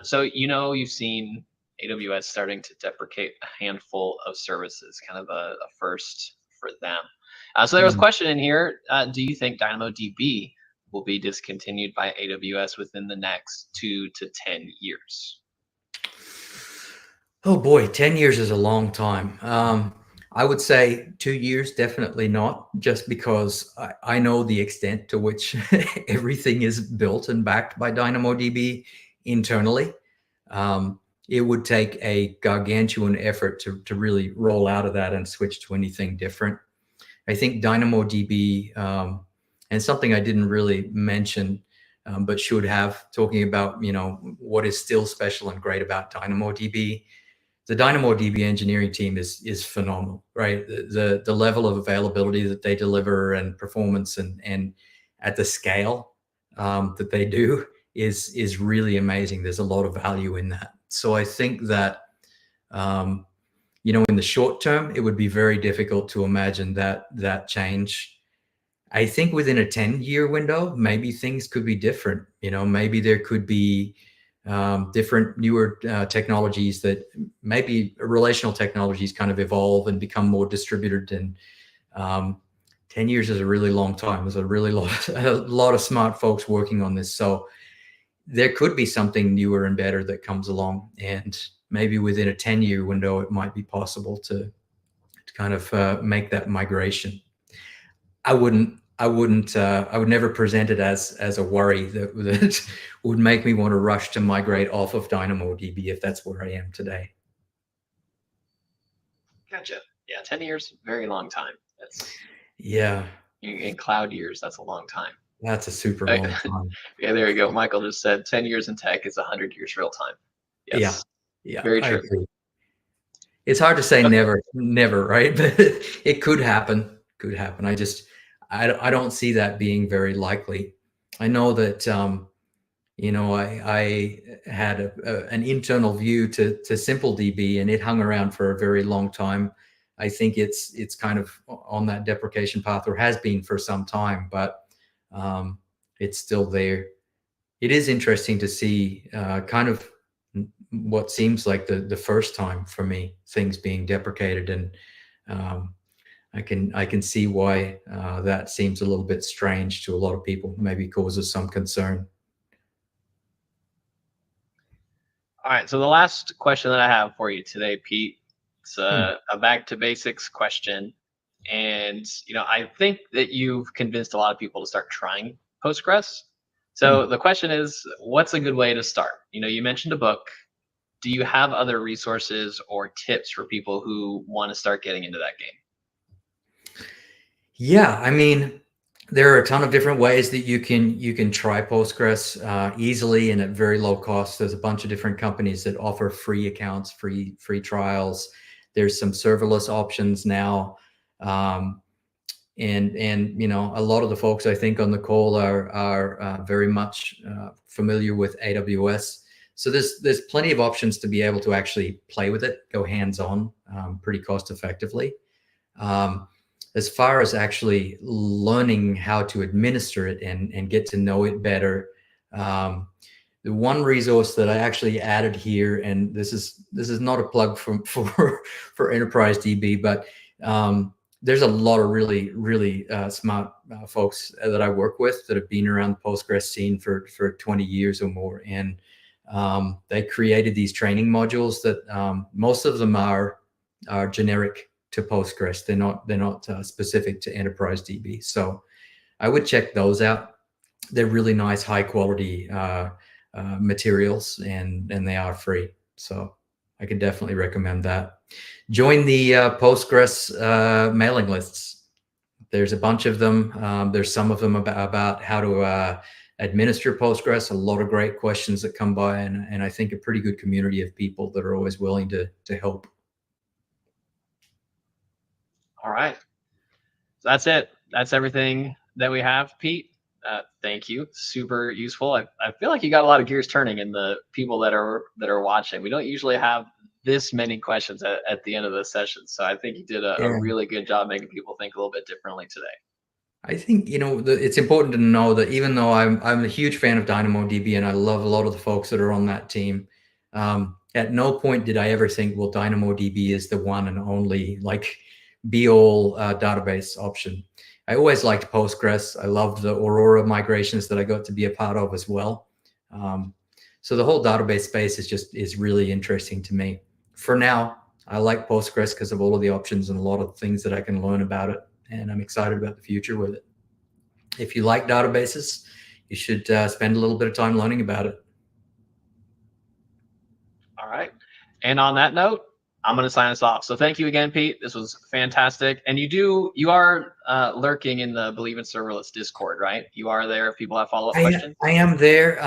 So you've seen AWS starting to deprecate a handful of services, kind of a first for them. So there was a question in here. Do you think DynamoDB will be discontinued by AWS within the next 2 to 10 years? Oh boy, 10 years is a long time. I would say 2 years, definitely not, just because I know the extent to which everything is built and backed by DynamoDB internally. It would take a gargantuan effort to really roll out of that and switch to anything different. I think DynamoDB, and something I didn't really mention, but should have, talking about, what is still special and great about DynamoDB. The DynamoDB engineering team is phenomenal, right? The level of availability that they deliver and performance and at the scale that they do is really amazing. There's a lot of value in that. So I think that, in the short term, it would be very difficult to imagine that change. I think within a 10-year window, maybe things could be different. Maybe there could be different newer technologies that maybe relational technologies kind of evolve and become more distributed. And 10 years is a really long time. There's a lot of smart folks working on this. So there could be something newer and better that comes along. And maybe within a 10-year window, it might be possible to kind of make that migration. I would never present it as a worry that would make me want to rush to migrate off of DynamoDB if that's where I am today. Gotcha. Yeah, 10 years, very long time. That's Yeah, in cloud years. That's a long time. that's a super long time. Yeah, there you go. Michael just said 10 years in tech is 100 years real time. Yeah, Yes, yeah, very I true. agree. It's hard to say Okay. never, right? But it could happen. Could happen. I don't see that being very likely. I know that I had an internal view to SimpleDB, and it hung around for a very long time. I think it's kind of on that deprecation path, or has been for some time, but it's still there. It is interesting to see kind of what seems like the first time for me things being deprecated, and um, I can see why that seems a little bit strange to a lot of people. Maybe causes some concern. All right. So the last question that I have for you today, Pete, it's Hmm. a back to basics question. And, I think that you've convinced a lot of people to start trying Postgres. Hmm. So the question is, what's a good way to start? You mentioned a book. Do you have other resources or tips for people who want to start getting into that game? Yeah, I mean, there are a ton of different ways that you can try Postgres easily and at very low cost. There's a bunch of different companies that offer free accounts, free trials. There's some serverless options now, um, and a lot of the folks I think on the call are very much familiar with AWS. So there's plenty of options to be able to actually play with it, go hands on, pretty cost effectively. Um, as far as actually learning how to administer it and get to know it better, um, the one resource that I actually added here, and this is not a plug for EnterpriseDB, but there's a lot of really smart folks that I work with that have been around the Postgres scene for 20 years or more, and they created these training modules that most of them are generic to Postgres. They're not specific to EnterpriseDB. So I would check those out. They're really nice, high quality materials, and they are free. So I could definitely recommend that. Join the Postgres mailing lists. There's a bunch of them. There's some of them about how to administer Postgres. A lot of great questions that come by, and I think a pretty good community of people that are always willing to help. All right. So that's it. That's everything that we have, Pete. Thank you. Super useful. I feel like you got a lot of gears turning in the people that are watching. We don't usually have this many questions at the end of the session. So I think you did a Yeah. really good job making people think a little bit differently today. I think it's important to know that even though I'm a huge fan of DynamoDB and I love a lot of the folks that are on that team, at no point did I ever think, well, DynamoDB is the one and only like be all database option. I always liked Postgres. I loved the Aurora migrations that I got to be a part of as well. So the whole database space is really interesting to me. For now, I like Postgres because of all of the options and a lot of things that I can learn about it, and I'm excited about the future with it. If you like databases, you should spend a little bit of time learning about it. All right. And on that note, I'm going to sign us off. So thank you again, Pete. This was fantastic. And you are lurking in the Believe in Serverless Discord, right? You are there if people have follow-up questions? I am there.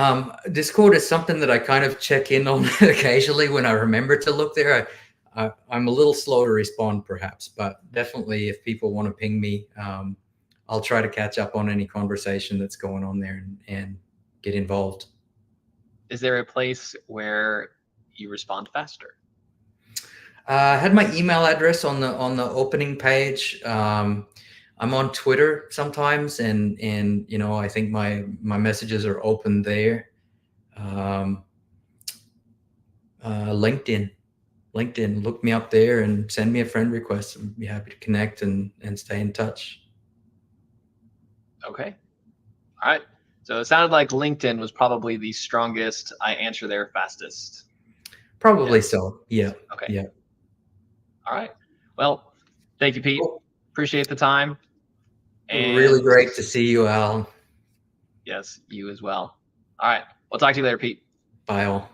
Discord is something that I kind of check in on occasionally when I remember to look there. I'm a little slow to respond perhaps, but definitely if people want to ping me, I'll try to catch up on any conversation that's going on there and get involved. Is there a place where you respond faster? I had my email address on the opening page. I'm on Twitter sometimes, and I think my messages are open there. LinkedIn, look me up there and send me a friend request. I'd be happy to connect and stay in touch. Okay. All right. So it sounded like LinkedIn was probably the strongest. I answer there fastest. Probably Yeah. so. Yeah. Okay. Yeah. All right. Well, thank you, Pete. Cool. Appreciate the time. Really And great to see you, Al. yes, you as well. All right. We'll talk to you later, Pete. Bye all.